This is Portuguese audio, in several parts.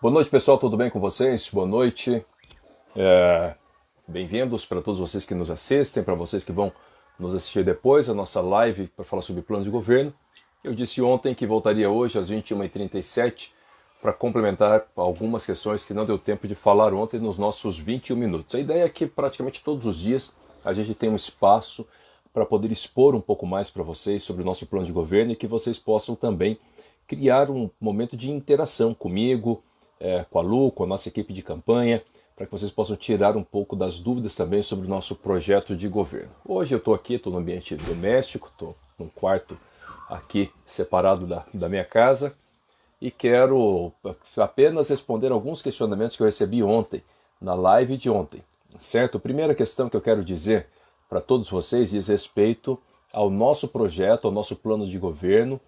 Boa noite, pessoal, tudo bem com vocês? Boa noite. É, Bem-vindos para todos vocês que nos assistem, para vocês que vão nos assistir depois, a nossa live para falar sobre plano de governo. Eu disse ontem que voltaria hoje às 21h37 para complementar algumas questões que não deu tempo de falar ontem nos nossos 21 minutos. A ideia é que praticamente todos os dias a gente tem um espaço para poder expor um pouco mais para vocês sobre o nosso plano de governo e que vocês possam também criar um momento de interação comigo, com a Lu, com a nossa equipe de campanha, para que vocês possam tirar um pouco das dúvidas também sobre o nosso projeto de governo. Hoje eu estou aqui, estou no ambiente doméstico, estou num quarto aqui separado da minha casa e quero apenas responder alguns questionamentos que eu recebi ontem, na live de ontem, certo? A primeira questão que eu quero dizer para todos vocês diz respeito ao nosso projeto, ao nosso plano de governo,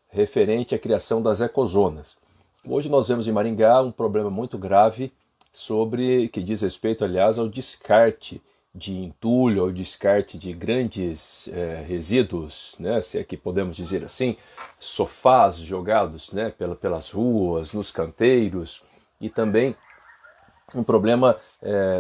referente à criação das ecozonas. Hoje nós vemos em Maringá um problema muito grave que diz respeito, aliás, ao descarte de entulho, ao descarte de grandes resíduos, né, se é que podemos dizer assim, sofás jogados, né, pelas ruas, nos canteiros, e também um problema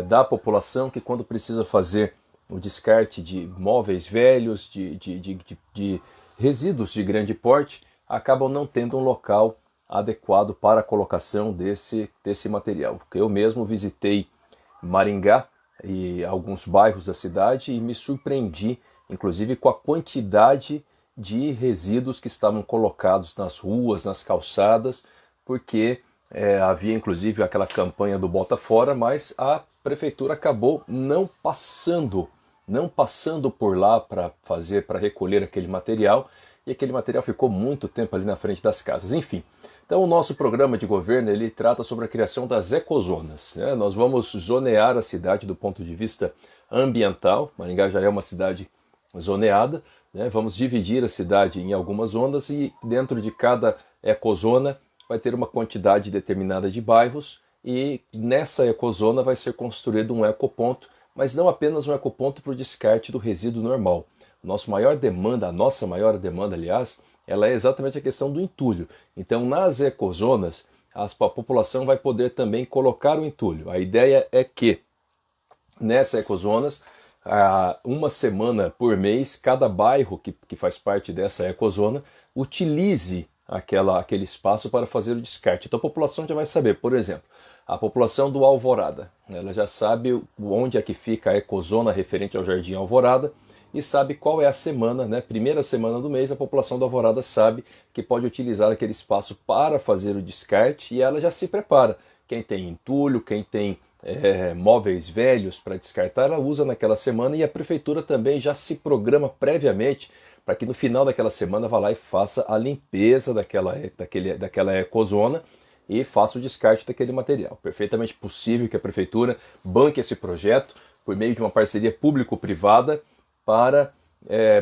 da população que quando precisa fazer o descarte de móveis velhos, de resíduos de grande porte, acabam não tendo um local adequado para a colocação desse material. Eu mesmo visitei Maringá e alguns bairros da cidade e me surpreendi, inclusive, com a quantidade de resíduos que estavam colocados nas ruas, nas calçadas, porque havia inclusive aquela campanha do Bota Fora, mas a prefeitura acabou não passando por lá para recolher aquele material, e aquele material ficou muito tempo ali na frente das casas. Enfim, então o nosso programa de governo ele trata sobre a criação das ecozonas, né? Nós vamos zonear a cidade do ponto de vista ambiental. Maringá já é uma cidade zoneada, né? Vamos dividir a cidade em algumas zonas e dentro de cada ecozona vai ter uma quantidade determinada de bairros e nessa ecozona vai ser construído um ecoponto, mas não apenas um ecoponto para o descarte do resíduo normal. A nossa maior demanda, aliás, ela é exatamente a questão do entulho. Então, nas ecozonas, a população vai poder também colocar o entulho. A ideia é que, nessas ecozonas, uma semana por mês, cada bairro que faz parte dessa ecozona utilize aquele espaço para fazer o descarte. Então, a população já vai saber, por exemplo, a população do Alvorada, ela já sabe onde é que fica a ecozona referente ao Jardim Alvorada, e sabe qual é a semana, né? Primeira semana do mês, a população da Alvorada sabe que pode utilizar aquele espaço para fazer o descarte e ela já se prepara. Quem tem entulho, quem tem móveis velhos para descartar, ela usa naquela semana e a prefeitura também já se programa previamente para que no final daquela semana vá lá e faça a limpeza daquela ecozona e faça o descarte daquele material. Perfeitamente possível que a prefeitura banque esse projeto por meio de uma parceria público-privada para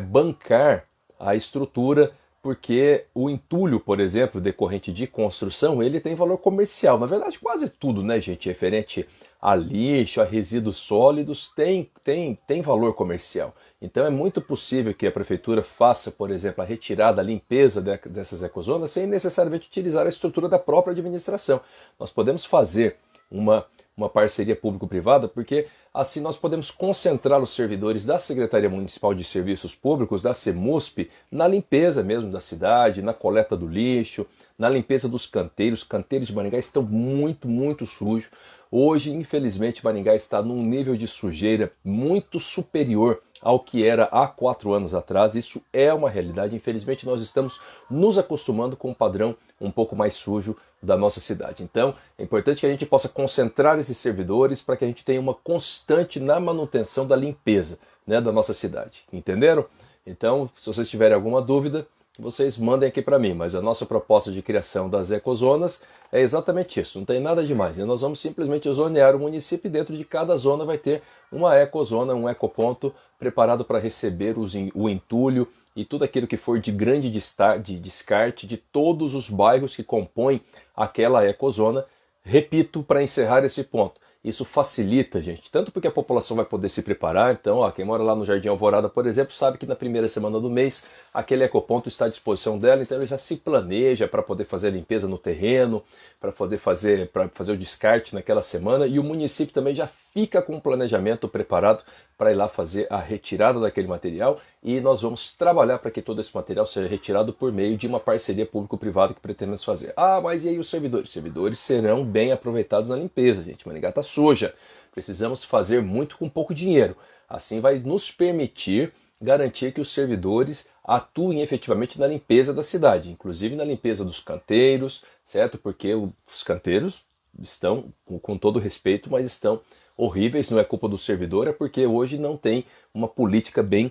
bancar a estrutura, porque o entulho, por exemplo, decorrente de construção, ele tem valor comercial. Na verdade, quase tudo, né, gente, referente a lixo, a resíduos sólidos, tem valor comercial. Então é muito possível que a prefeitura faça, por exemplo, a retirada, a limpeza dessas ecozonas sem necessariamente utilizar a estrutura da própria administração. Nós podemos fazer uma parceria público-privada, porque assim nós podemos concentrar os servidores da Secretaria Municipal de Serviços Públicos, da CEMUSP, na limpeza mesmo da cidade, na coleta do lixo, na limpeza dos canteiros. Os canteiros de Maringá estão muito, muito sujos. Hoje, infelizmente, Maringá está num nível de sujeira muito superior ao que era há 4 anos atrás. Isso é uma realidade. Infelizmente, nós estamos nos acostumando com um padrão um pouco mais sujo da nossa cidade. Então, é importante que a gente possa concentrar esses servidores para que a gente tenha uma constante na manutenção da limpeza, né, da nossa cidade. Entenderam? Então, se vocês tiverem alguma dúvida, vocês mandem aqui para mim, mas a nossa proposta de criação das ecozonas é exatamente isso, não tem nada demais, né? Nós vamos simplesmente zonear o município e dentro de cada zona vai ter uma ecozona, um ecoponto preparado para receber o entulho e tudo aquilo que for de grande descarte de todos os bairros que compõem aquela ecozona. Repito, para encerrar esse ponto, Isso facilita, gente, tanto porque a população vai poder se preparar. Então, ó, quem mora lá no Jardim Alvorada, por exemplo, sabe que na primeira semana do mês aquele ecoponto está à disposição dela, então ele já se planeja para poder fazer a limpeza no terreno, para fazer o descarte naquela semana, e o município também já fica com um planejamento preparado para ir lá fazer a retirada daquele material, e nós vamos trabalhar para que todo esse material seja retirado por meio de uma parceria público-privada que pretendemos fazer. Ah, mas e aí os servidores? Os servidores serão bem aproveitados na limpeza, gente. Maringá está suja. Precisamos fazer muito com pouco dinheiro. Assim vai nos permitir garantir que os servidores atuem efetivamente na limpeza da cidade, inclusive na limpeza dos canteiros, certo? Porque os canteiros estão, com todo respeito, mas estão horríveis. Não é culpa do servidor, é porque hoje não tem uma política bem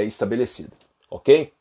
estabelecida, ok?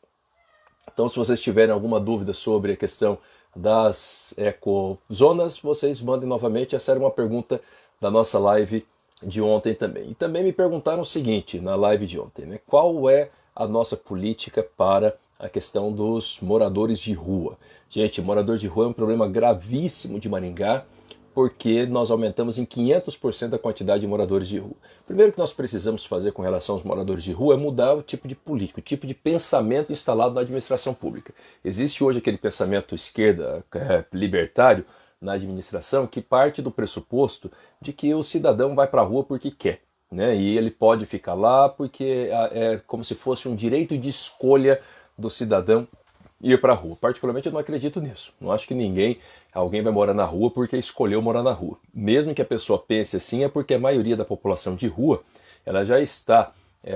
Então, se vocês tiverem alguma dúvida sobre a questão das ecozonas, vocês mandem novamente. Essa era uma pergunta da nossa live de ontem também. E também me perguntaram o seguinte na live de ontem, né? Qual é a nossa política para a questão dos moradores de rua? Gente, morador de rua é um problema gravíssimo de Maringá, porque nós aumentamos em 500% a quantidade de moradores de rua. Primeiro que nós precisamos fazer com relação aos moradores de rua é mudar o tipo de política, o tipo de pensamento instalado na administração pública. Existe hoje aquele pensamento esquerda libertário na administração que parte do pressuposto de que o cidadão vai para a rua porque quer, né? E ele pode ficar lá porque é como se fosse um direito de escolha do cidadão ir para a rua. Particularmente eu não acredito nisso. Não acho que alguém vai morar na rua porque escolheu morar na rua. Mesmo que a pessoa pense assim, é porque a maioria da população de rua ela já está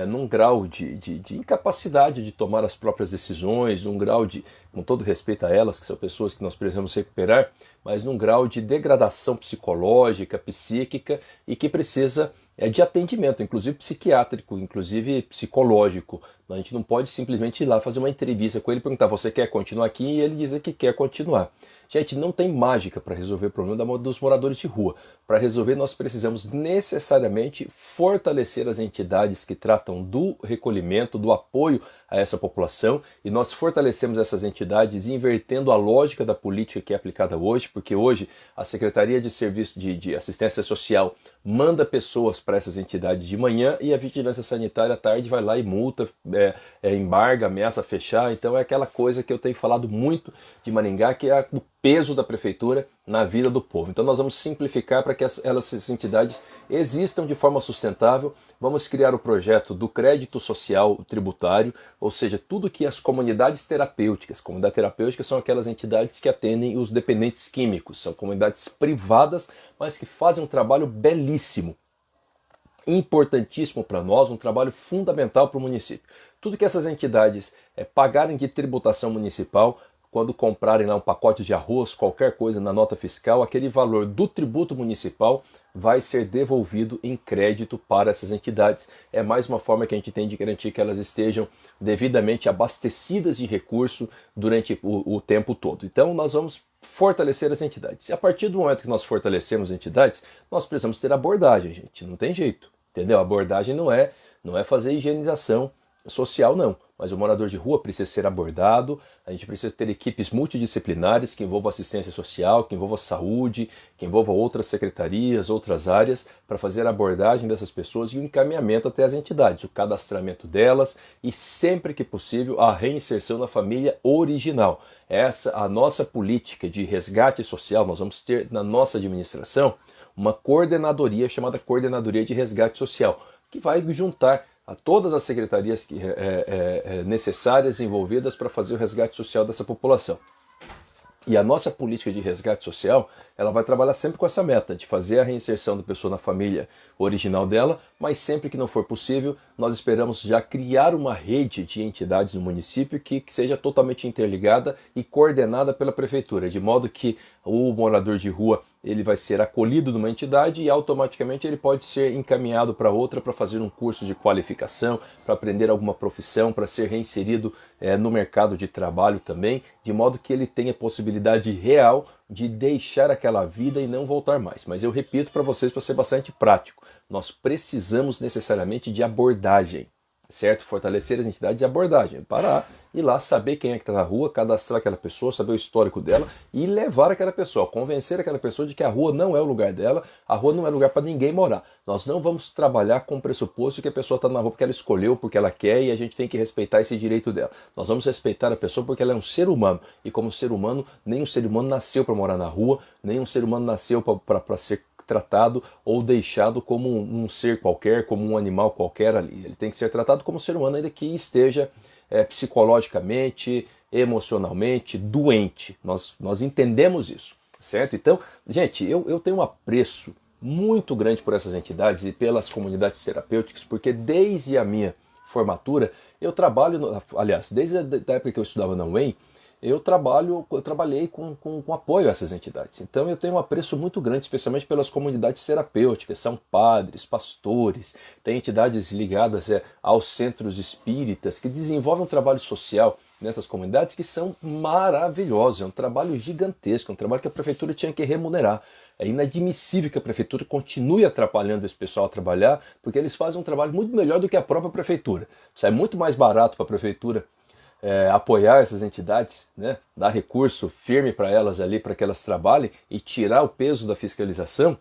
num grau de incapacidade de tomar as próprias decisões, num grau de, com todo respeito a elas, que são pessoas que nós precisamos recuperar, mas num grau de degradação psicológica, psíquica, e que precisa de atendimento, inclusive psiquiátrico, inclusive psicológico. A gente não pode simplesmente ir lá fazer uma entrevista com ele e perguntar: você quer continuar aqui? E ele dizer que quer continuar. Gente, não tem mágica para resolver o problema dos moradores de rua. Para resolver, nós precisamos necessariamente fortalecer as entidades que tratam do recolhimento, do apoio a essa população, e nós fortalecemos essas entidades invertendo a lógica da política que é aplicada hoje, porque hoje a Secretaria de Serviço de Assistência Social manda pessoas para essas entidades de manhã e a Vigilância Sanitária à tarde vai lá e multa, embarga, ameaça fechar. Então é aquela coisa que eu tenho falado muito de Maringá, que é o peso da prefeitura na vida do povo. Então nós vamos simplificar para que essas entidades existam de forma sustentável. Vamos criar o projeto do crédito social tributário, ou seja, tudo que as comunidades terapêuticas são aquelas entidades que atendem os dependentes químicos, são comunidades privadas, mas que fazem um trabalho belíssimo, importantíssimo para nós, um trabalho fundamental para o município. Tudo que essas entidades pagarem de tributação municipal, quando comprarem lá um pacote de arroz, qualquer coisa na nota fiscal, aquele valor do tributo municipal vai ser devolvido em crédito para essas entidades. É mais uma forma que a gente tem de garantir que elas estejam devidamente abastecidas de recurso durante o tempo todo. Então nós vamos fortalecer as entidades. E a partir do momento que nós fortalecemos as entidades, nós precisamos ter abordagem, gente. Não tem jeito, entendeu? A abordagem não é fazer higienização social, não. Mas o morador de rua precisa ser abordado, a gente precisa ter equipes multidisciplinares que envolvam assistência social, que envolvam saúde, que envolvam outras secretarias, outras áreas, para fazer a abordagem dessas pessoas e o encaminhamento até as entidades, o cadastramento delas e, sempre que possível, a reinserção na família original. Essa a nossa política de resgate social. Nós vamos ter na nossa administração uma coordenadoria chamada Coordenadoria de Resgate Social, que vai juntar a todas as secretarias necessárias envolvidas para fazer o resgate social dessa população. E a nossa política de resgate social, ela vai trabalhar sempre com essa meta, de fazer a reinserção da pessoa na família original dela, mas sempre que não for possível, nós esperamos já criar uma rede de entidades no município que seja totalmente interligada e coordenada pela prefeitura, de modo que o morador de rua ele vai ser acolhido numa entidade e automaticamente ele pode ser encaminhado para outra para fazer um curso de qualificação, para aprender alguma profissão, para ser reinserido no mercado de trabalho também, de modo que ele tenha possibilidade real de deixar aquela vida e não voltar mais. Mas eu repito para vocês, para ser bastante prático, nós precisamos necessariamente de abordagem. certo? Fortalecer as entidades e abordagem, parar, ir lá, saber quem é que está na rua, cadastrar aquela pessoa, saber o histórico dela e levar aquela pessoa, convencer aquela pessoa de que a rua não é o lugar dela, a rua não é lugar para ninguém morar. Nós não vamos trabalhar com o pressuposto que a pessoa está na rua porque ela escolheu, porque ela quer e a gente tem que respeitar esse direito dela. Nós vamos respeitar a pessoa porque ela é um ser humano e como ser humano, nenhum ser humano nasceu para morar na rua, nenhum ser humano nasceu para ser tratado ou deixado como um ser qualquer, como um animal qualquer ali. Ele tem que ser tratado como um ser humano ainda que esteja psicologicamente, emocionalmente doente. Nós entendemos isso, certo? Então, gente, eu tenho um apreço muito grande por essas entidades e pelas comunidades terapêuticas, porque desde a minha formatura eu trabalho, aliás, desde a época que eu estudava na UEM, eu trabalhei com apoio a essas entidades. Então eu tenho um apreço muito grande, especialmente pelas comunidades terapêuticas, são padres, pastores, tem entidades ligadas aos centros espíritas que desenvolvem um trabalho social nessas comunidades que são maravilhosos, é um trabalho gigantesco, um trabalho que a prefeitura tinha que remunerar. É inadmissível que a prefeitura continue atrapalhando esse pessoal a trabalhar, porque eles fazem um trabalho muito melhor do que a própria prefeitura. Isso é muito mais barato para a prefeitura apoiar essas entidades, né, dar recurso firme para elas ali, para que elas trabalhem e tirar o peso da fiscalização,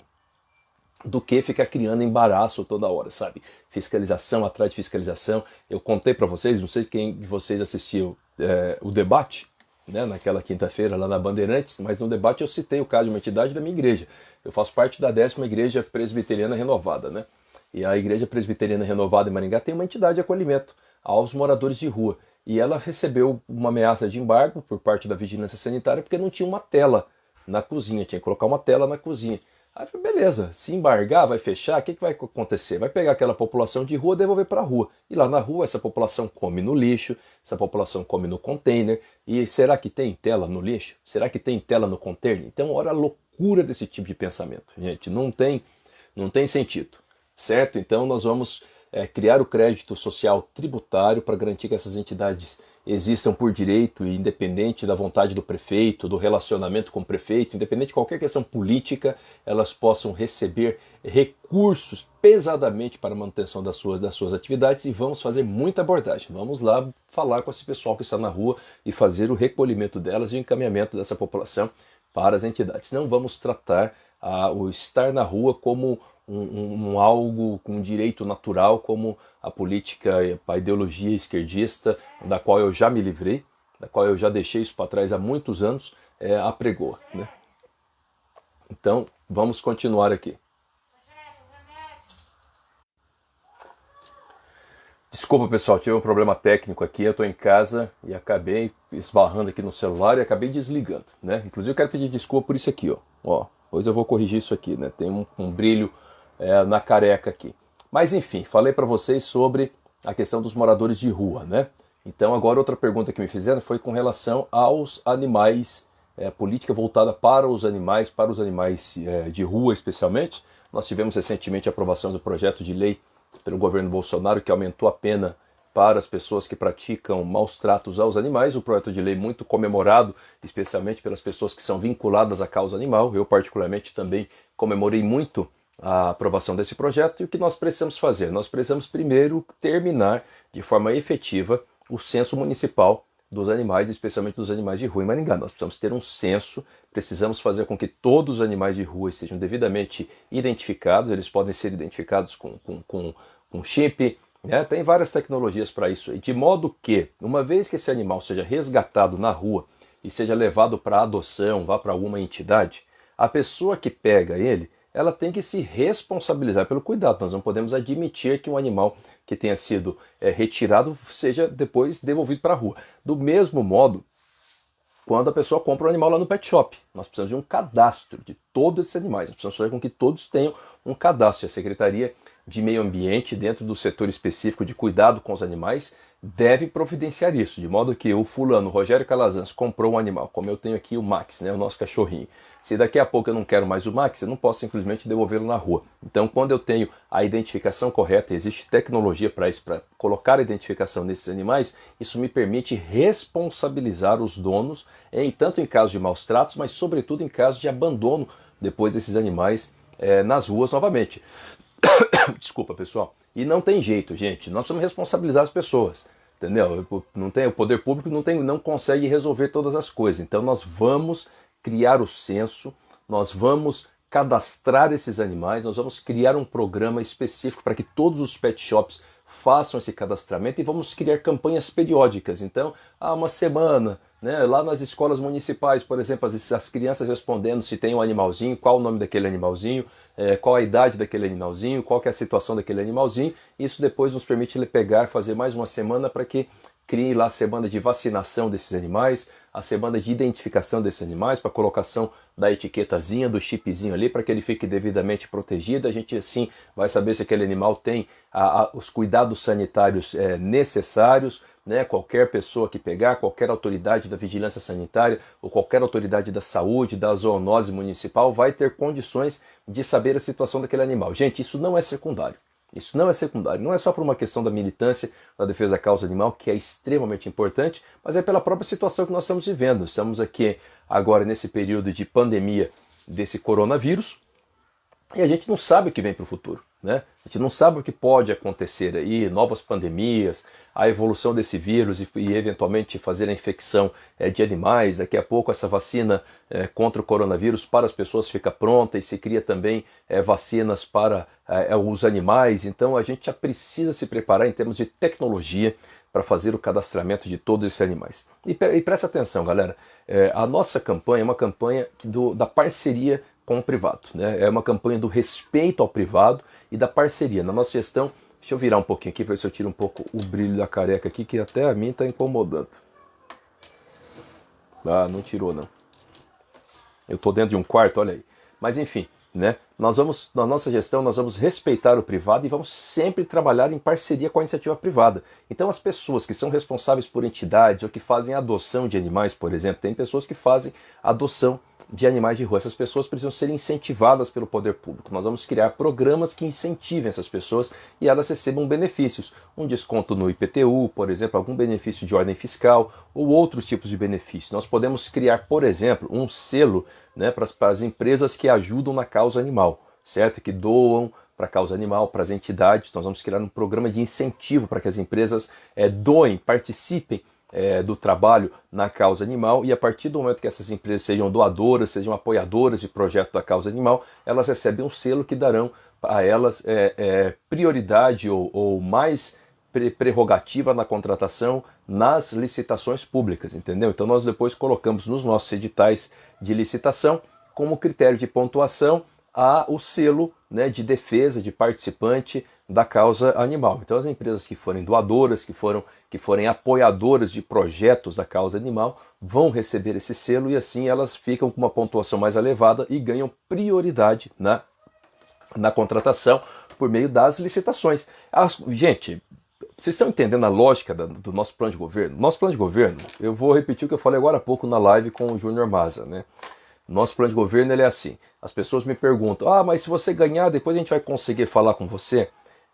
do que ficar criando embaraço toda hora, sabe? Fiscalização atrás de fiscalização. Eu contei para vocês, não sei quem de vocês assistiu o debate, né, naquela quinta-feira lá na Bandeirantes, mas no debate eu citei o caso de uma entidade da minha igreja. Eu faço parte da 10ª Igreja Presbiteriana Renovada, né? E a Igreja Presbiteriana Renovada em Maringá tem uma entidade de acolhimento aos moradores de rua. E ela recebeu uma ameaça de embargo por parte da vigilância sanitária porque não tinha uma tela na cozinha, tinha que colocar uma tela na cozinha. Aí eu falei, beleza, se embargar, vai fechar, o que vai acontecer? Vai pegar aquela população de rua e devolver para a rua. E lá na rua essa população come no lixo, essa população come no container. E será que tem tela no lixo? Será que tem tela no container? Então olha a loucura desse tipo de pensamento, gente, não tem sentido, certo? Então nós vamos criar o crédito social tributário para garantir que essas entidades existam por direito e independente da vontade do prefeito, do relacionamento com o prefeito, independente de qualquer questão política, elas possam receber recursos pesadamente para a manutenção das suas atividades e vamos fazer muita abordagem. Vamos lá falar com esse pessoal que está na rua e fazer o recolhimento delas e o encaminhamento dessa população para as entidades. Não vamos tratar o estar na rua como algo com direito natural, como a política, a ideologia esquerdista, da qual eu já me livrei, da qual eu já deixei isso para trás há muitos anos, apregou, né? Então, vamos continuar aqui. Desculpa, pessoal, tive um problema técnico aqui, eu estou em casa e acabei esbarrando aqui no celular e acabei desligando, né? Inclusive eu quero pedir desculpa por isso aqui, ó. Depois eu vou corrigir isso aqui, né? Tem um brilho na careca aqui. Mas enfim, falei para vocês sobre a questão dos moradores de rua, né? Então agora outra pergunta que me fizeram foi com relação aos animais, política voltada para os animais de rua especialmente. Nós tivemos recentemente a aprovação do projeto de lei pelo governo Bolsonaro que aumentou a pena para as pessoas que praticam maus tratos aos animais, um projeto de lei muito comemorado, especialmente pelas pessoas que são vinculadas à causa animal. Eu particularmente também comemorei muito a aprovação desse projeto. E o que nós precisamos fazer? Nós precisamos primeiro terminar de forma efetiva o censo municipal dos animais, especialmente dos animais de rua em Maringá. Nós precisamos ter um censo, precisamos fazer com que todos os animais de rua estejam devidamente identificados, eles podem ser identificados com chip, né? Tem várias tecnologias para isso, de modo que, uma vez que esse animal seja resgatado na rua e seja levado para adoção, vá para alguma entidade, a pessoa que pega ele, ela tem que se responsabilizar pelo cuidado. Nós não podemos admitir que um animal que tenha sido retirado seja depois devolvido para a rua. Do mesmo modo, quando a pessoa compra um animal lá no pet shop, nós precisamos de um cadastro de todos esses animais. Nós precisamos fazer com que todos tenham um cadastro. A Secretaria de Meio Ambiente, dentro do setor específico de cuidado com os animais, deve providenciar isso, de modo que o fulano, Rogério Calazans, comprou um animal, como eu tenho aqui o Max, né, o nosso cachorrinho. Se daqui a pouco eu não quero mais o Max, eu não posso simplesmente devolvê-lo na rua. Então, quando eu tenho a identificação correta, existe tecnologia para isso, para colocar a identificação nesses animais, isso me permite responsabilizar os donos, tanto em caso de maus tratos, mas sobretudo em caso de abandono depois desses animais nas ruas novamente. Desculpa, pessoal. E não tem jeito, gente. Nós precisamos responsabilizar as pessoas. Entendeu? Não tem, o poder público não consegue resolver todas as coisas. Então nós vamos criar o censo, nós vamos cadastrar esses animais, nós vamos criar um programa específico para que todos os pet shops façam esse cadastramento e vamos criar campanhas periódicas. Então, há uma semana, né, lá nas escolas municipais, por exemplo, as crianças respondendo se tem um animalzinho, qual o nome daquele animalzinho, qual a idade daquele animalzinho, qual que é a situação daquele animalzinho. Isso depois nos permite ele pegar, fazer mais uma semana para que crie lá a semana de vacinação desses animais, a semana de identificação desses animais, para colocação da etiquetazinha, do chipzinho ali, para que ele fique devidamente protegido. A gente assim vai saber se aquele animal tem os cuidados sanitários necessários, né? Qualquer pessoa que pegar, qualquer autoridade da vigilância sanitária ou qualquer autoridade da saúde, da zoonose municipal, vai ter condições de saber a situação daquele animal. Gente, isso não é secundário. Isso não é secundário, não é só por uma questão da militância, da defesa da causa animal, que é extremamente importante, mas é pela própria situação que nós estamos vivendo. Estamos aqui agora nesse período de pandemia desse coronavírus e a gente não sabe o que vem para o futuro, né? A gente não sabe o que pode acontecer aí, novas pandemias, a evolução desse vírus e eventualmente fazer a infecção de animais. Daqui a pouco essa vacina contra o coronavírus para as pessoas fica pronta e se cria também vacinas para os animais. Então a gente já precisa se preparar em termos de tecnologia para fazer o cadastramento de todos esses animais. E presta atenção, galera, a nossa campanha é uma campanha da parceria com o privado, né? É uma campanha do respeito ao privado e da parceria. Na nossa gestão, deixa eu virar um pouquinho aqui para ver se eu tiro um pouco o brilho da careca aqui, que até a mim está incomodando. Ah, não tirou não. Eu estou dentro de um quarto, olha aí. Mas enfim, né? Na nossa gestão, nós vamos respeitar o privado e vamos sempre trabalhar em parceria com a iniciativa privada. Então as pessoas que são responsáveis por entidades ou que fazem adoção de animais, por exemplo, tem pessoas que fazem adoção de animais de rua. Essas pessoas precisam ser incentivadas pelo poder público. Nós vamos criar programas que incentivem essas pessoas e elas recebam benefícios. Um desconto no IPTU, por exemplo, algum benefício de ordem fiscal ou outros tipos de benefícios. Nós podemos criar, por exemplo, um selo, né, para as empresas que ajudam na causa animal, certo? Que doam para a causa animal, para as entidades. Nós vamos criar um programa de incentivo para que as empresas doem, participem do trabalho na causa animal, e a partir do momento que essas empresas sejam doadoras, sejam apoiadoras de projeto da causa animal, elas recebem um selo que darão a elas prioridade ou mais prerrogativa na contratação nas licitações públicas, entendeu? Então nós depois colocamos nos nossos editais de licitação como critério de pontuação o selo, né, de defesa, de participante da causa animal. Então as empresas que forem doadoras, que forem apoiadoras de projetos da causa animal, vão receber esse selo e assim elas ficam com uma pontuação mais elevada e ganham prioridade na contratação por meio das licitações. Gente, vocês estão entendendo a lógica do nosso plano de governo? Nosso plano de governo, eu vou repetir o que eu falei agora há pouco na live com o Júnior Maza, né? Nosso plano de governo ele é assim. As pessoas me perguntam, mas se você ganhar, depois a gente vai conseguir falar com você?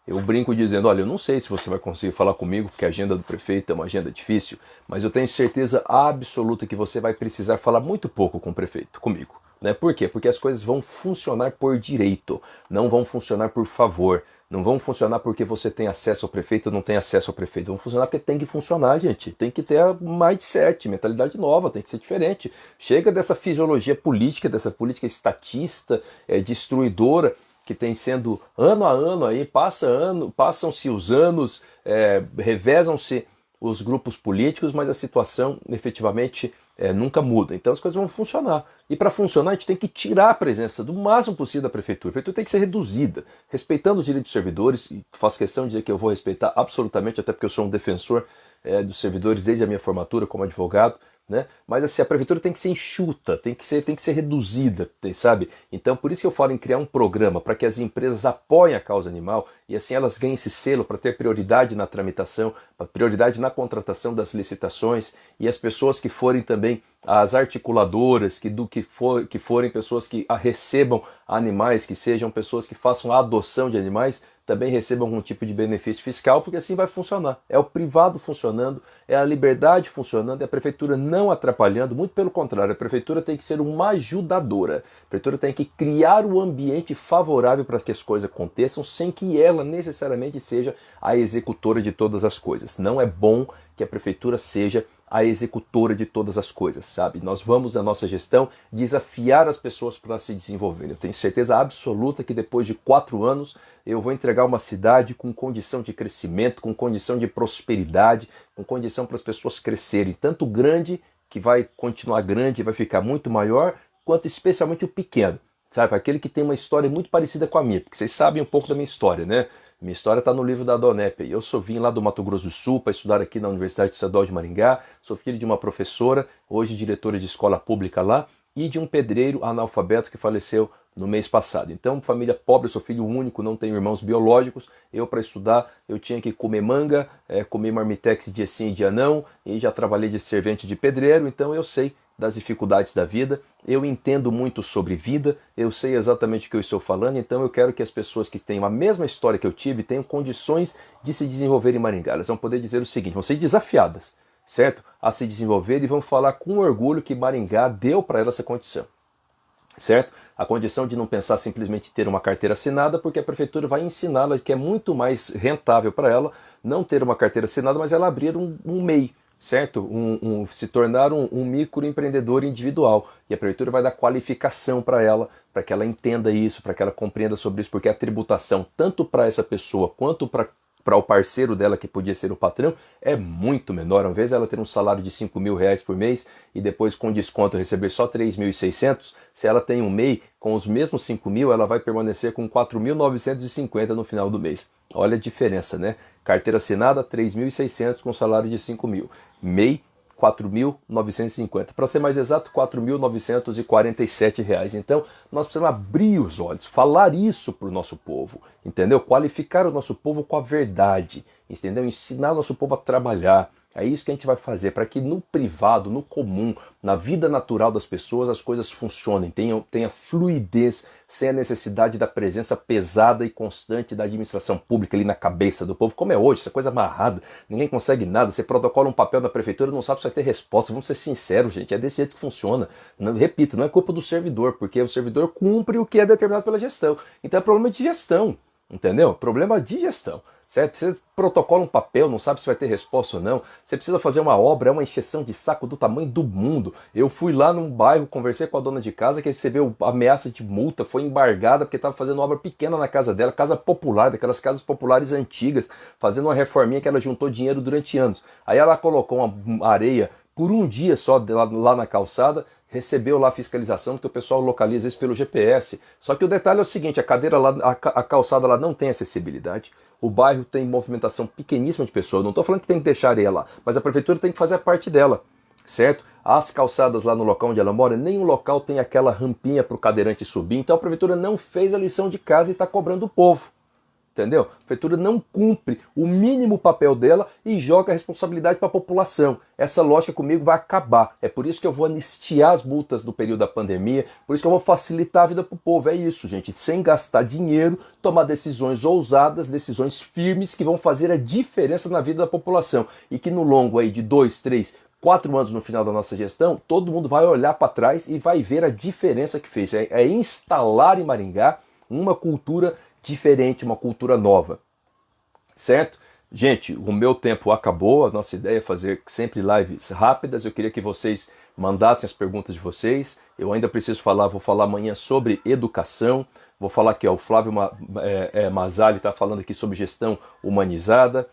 Eu brinco dizendo, olha, eu não sei se você vai conseguir falar comigo, porque a agenda do prefeito é uma agenda difícil, mas eu tenho certeza absoluta que você vai precisar falar muito pouco com o prefeito, comigo. Né? Por quê? Porque as coisas vão funcionar por direito, não vão funcionar por favor, não vão funcionar porque você tem acesso ao prefeito ou não tem acesso ao prefeito, vão funcionar porque tem que funcionar, gente. Tem que ter mindset, mentalidade nova, tem que ser diferente. Chega dessa fisiologia política, dessa política estatista, destruidora, que tem sendo ano a ano aí, passam-se os anos, revezam-se os grupos políticos, mas a situação efetivamente nunca muda. Então as coisas vão funcionar. E para funcionar a gente tem que tirar a presença do máximo possível da prefeitura. A prefeitura tem que ser reduzida, respeitando os direitos dos servidores, e faço questão de dizer que eu vou respeitar absolutamente, até porque eu sou um defensor dos servidores desde a minha formatura como advogado, né? Mas assim, a prefeitura tem que ser enxuta, tem que ser reduzida, sabe? Então por isso que eu falo em criar um programa para que as empresas apoiem a causa animal e assim elas ganhem esse selo para ter prioridade na tramitação, prioridade na contratação das licitações, e as pessoas que forem também as articuladoras, que forem pessoas que recebam animais, que sejam pessoas que façam a adoção de animais, também recebam algum tipo de benefício fiscal, porque assim vai funcionar. É o privado funcionando, é a liberdade funcionando, é a prefeitura não atrapalhando, muito pelo contrário, a prefeitura tem que ser uma ajudadora. A prefeitura tem que criar o ambiente favorável para que as coisas aconteçam, sem que ela necessariamente seja a executora de todas as coisas. Não é bom que a prefeitura seja a executora de todas as coisas, sabe? Nós vamos, na nossa gestão, desafiar as pessoas para se desenvolverem. Eu tenho certeza absoluta que depois de 4 anos eu vou entregar uma cidade com condição de crescimento, com condição de prosperidade, com condição para as pessoas crescerem, tanto grande, que vai continuar grande, vai ficar muito maior, quanto especialmente o pequeno, sabe? Aquele que tem uma história muito parecida com a minha, porque vocês sabem um pouco da minha história, né? Minha história está no livro da Donep. Eu vim lá do Mato Grosso do Sul para estudar aqui na Universidade Estadual de Maringá. Sou filho de uma professora, hoje diretora de escola pública lá, e de um pedreiro analfabeto que faleceu no mês passado. Então, família pobre, eu sou filho único, não tenho irmãos biológicos. Eu, para estudar, eu tinha que comer manga, comer marmitex dia sim e dia não, e já trabalhei de servente de pedreiro, então eu sei das dificuldades da vida, eu entendo muito sobre vida, eu sei exatamente o que eu estou falando, então eu quero que as pessoas que tenham a mesma história que eu tive tenham condições de se desenvolver em Maringá. Elas vão poder dizer o seguinte, vão ser desafiadas, certo? A se desenvolver e vão falar com orgulho que Maringá deu para elas essa condição, certo? A condição de não pensar simplesmente em ter uma carteira assinada, porque a prefeitura vai ensiná-la que é muito mais rentável para ela não ter uma carteira assinada, mas ela abrir um MEI, certo? Se tornar um microempreendedor individual. E a prefeitura vai dar qualificação para que ela entenda isso, para que ela compreenda sobre isso, porque a tributação, tanto para essa pessoa quanto para o parceiro dela, que podia ser o patrão, é muito menor. Ao invés dela ter um salário de R$ 5.000 por mês e depois com desconto receber só 3.600, se ela tem um MEI, com os mesmos 5.000, ela vai permanecer com 4.950 no final do mês. Olha a diferença, né? Carteira assinada, 3.600 com salário de 5.000. MEI, 4.950. Para ser mais exato, R$ 4.947. Então, nós precisamos abrir os olhos, falar isso para o nosso povo, entendeu? Qualificar o nosso povo com a verdade, entendeu? Ensinar o nosso povo a trabalhar. É isso que a gente vai fazer, para que no privado, no comum, na vida natural das pessoas, as coisas funcionem, tenha fluidez, sem a necessidade da presença pesada e constante da administração pública ali na cabeça do povo, como é hoje, essa coisa amarrada, ninguém consegue nada, você protocola um papel na prefeitura, não sabe se vai ter resposta, vamos ser sinceros, gente, é desse jeito que funciona. Não, repito, não é culpa do servidor, porque o servidor cumpre o que é determinado pela gestão, então é problema de gestão, entendeu? Problema de gestão. Certo? Você protocola um papel, não sabe se vai ter resposta ou não. Você precisa fazer uma obra, é uma encheção de saco do tamanho do mundo. Eu fui lá num bairro, conversei com a dona de casa que recebeu ameaça de multa, foi embargada porque estava fazendo uma obra pequena na casa dela, casa popular, daquelas casas populares antigas, fazendo uma reforminha que ela juntou dinheiro durante anos. Aí ela colocou uma areia por um dia só lá na calçada, recebeu lá a fiscalização, que o pessoal localiza isso pelo GPS. Só que o detalhe é o seguinte, a cadeira lá, a calçada lá não tem acessibilidade, o bairro tem movimentação pequeníssima de pessoas, não estou falando que tem que deixar areia lá, mas a prefeitura tem que fazer a parte dela, certo? As calçadas lá no local onde ela mora, nenhum local tem aquela rampinha para o cadeirante subir, então a prefeitura não fez a lição de casa e está cobrando o povo. Entendeu? A prefeitura não cumpre o mínimo papel dela e joga a responsabilidade para a população. Essa lógica comigo vai acabar. É por isso que eu vou anistiar as multas do período da pandemia, por isso que eu vou facilitar a vida para o povo. É isso, gente. Sem gastar dinheiro, tomar decisões ousadas, decisões firmes que vão fazer a diferença na vida da população. E que no longo aí de 2, 3, 4 anos no final da nossa gestão, todo mundo vai olhar para trás e vai ver a diferença que fez. É instalar em Maringá uma cultura diferente, uma cultura nova, certo? Gente, o meu tempo acabou, a nossa ideia é fazer sempre lives rápidas, eu queria que vocês mandassem as perguntas de vocês, eu ainda preciso falar, vou falar amanhã sobre educação, vou falar aqui, ó, o Flávio Mazzali está falando aqui sobre gestão humanizada,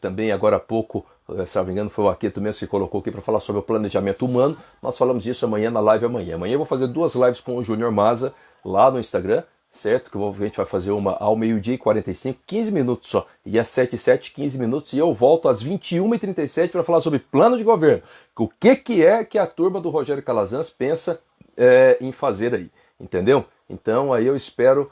também agora há pouco, se não me engano, foi o Arqueto mesmo que colocou aqui para falar sobre o planejamento humano, nós falamos disso amanhã na live amanhã. Amanhã eu vou fazer 2 lives com o Júnior Maza lá no Instagram, certo? Que a gente vai fazer uma ao 12h45, 15 minutos só, e às 7h07, 15 minutos, e eu volto às 21h37 para falar sobre plano de governo. O que é que a turma do Rogério Calazans pensa em fazer aí, entendeu? Então aí eu espero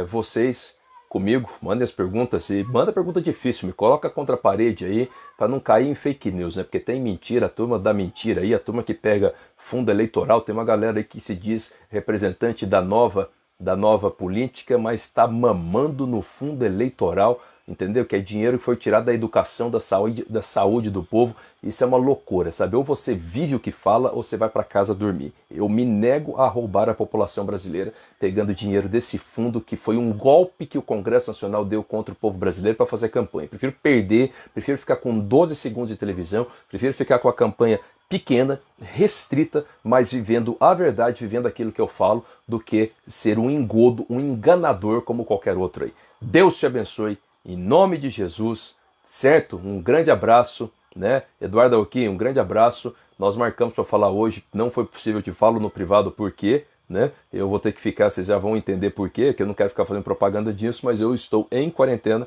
vocês comigo, mandem as perguntas, e manda pergunta difícil, me coloca contra a parede aí, para não cair em fake news, né? Porque tem mentira, a turma da mentira aí, a turma que pega fundo eleitoral, tem uma galera aí que se diz representante da nova da nova política, mas está mamando no fundo eleitoral, entendeu? Que é dinheiro que foi tirado da educação, da saúde do povo. Isso é uma loucura, sabe? Ou você vive o que fala, ou você vai para casa dormir. Eu me nego a roubar a população brasileira pegando dinheiro desse fundo, que foi um golpe que o Congresso Nacional deu contra o povo brasileiro para fazer campanha. Prefiro perder, prefiro ficar com 12 segundos de televisão, prefiro ficar com a campanha pequena, restrita, mas vivendo a verdade, vivendo aquilo que eu falo, do que ser um engodo, um enganador como qualquer outro aí. Deus te abençoe, em nome de Jesus, certo? Um grande abraço, né? Eduardo Alquim, um grande abraço. Nós marcamos para falar hoje, não foi possível, eu te falo no privado por quê, né? Eu vou ter que ficar, vocês já vão entender por quê, que eu não quero ficar fazendo propaganda disso, mas eu estou em quarentena,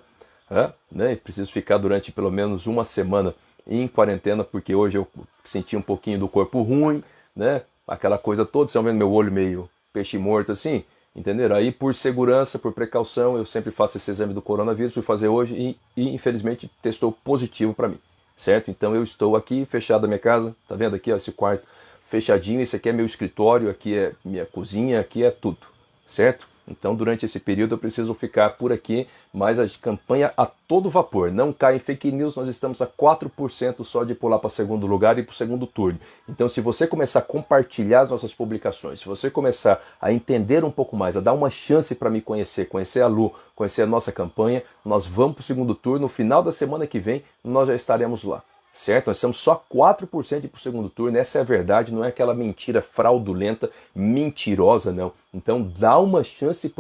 né? E preciso ficar durante pelo menos uma semana em quarentena, porque hoje eu senti um pouquinho do corpo ruim, né? Aquela coisa toda, vocês estão vendo meu olho meio peixe morto assim, entenderam? Aí por segurança, por precaução, eu sempre faço esse exame do coronavírus, fui fazer hoje e infelizmente testou positivo para mim, certo? Então eu estou aqui fechado na minha casa, tá vendo aqui, ó, esse quarto fechadinho, esse aqui é meu escritório, aqui é minha cozinha, aqui é tudo, certo? Então, durante esse período, eu preciso ficar por aqui, mas a campanha a todo vapor. Não cai em fake news, nós estamos a 4% só de pular para segundo lugar e para o segundo turno. Então, se você começar a compartilhar as nossas publicações, se você começar a entender um pouco mais, a dar uma chance para me conhecer a Lu, conhecer a nossa campanha, nós vamos para o segundo turno. No final da semana que vem, nós já estaremos lá. Certo? Nós estamos só 4% para o segundo turno, essa é a verdade, não é aquela mentira fraudulenta, mentirosa, não. Então dá uma chance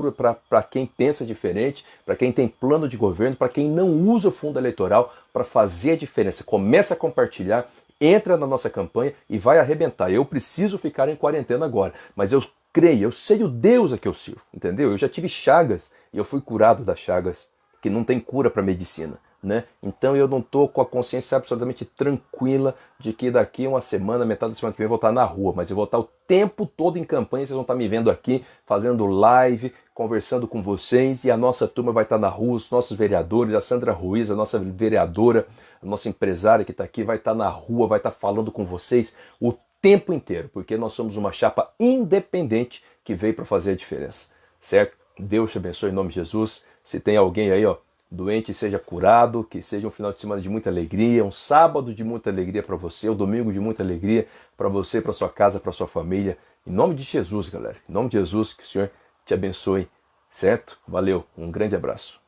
para quem pensa diferente, para quem tem plano de governo, para quem não usa o fundo eleitoral para fazer a diferença. Começa a compartilhar, entra na nossa campanha e vai arrebentar. Eu preciso ficar em quarentena agora, mas eu creio, eu sei o Deus a que eu sirvo, entendeu? Eu já tive chagas e eu fui curado das chagas, que não tem cura para medicina. Né? Então eu não estou com a consciência absolutamente tranquila de que daqui a uma semana, metade da semana que vem, eu vou estar na rua, mas eu vou estar o tempo todo em campanha, vocês vão estar me vendo aqui, fazendo live, conversando com vocês, e a nossa turma vai estar na rua, os nossos vereadores, a Sandra Ruiz, a nossa vereadora, a nossa empresária que está aqui, vai estar na rua, vai estar falando com vocês o tempo inteiro, porque nós somos uma chapa independente que veio para fazer a diferença, certo? Deus te abençoe em nome de Jesus. Se tem alguém aí, ó, doente, seja curado, que seja um final de semana de muita alegria, um sábado de muita alegria para você, um domingo de muita alegria para você, para sua casa, para sua família. Em nome de Jesus, galera. Em nome de Jesus, que o Senhor te abençoe, certo? Valeu, um grande abraço.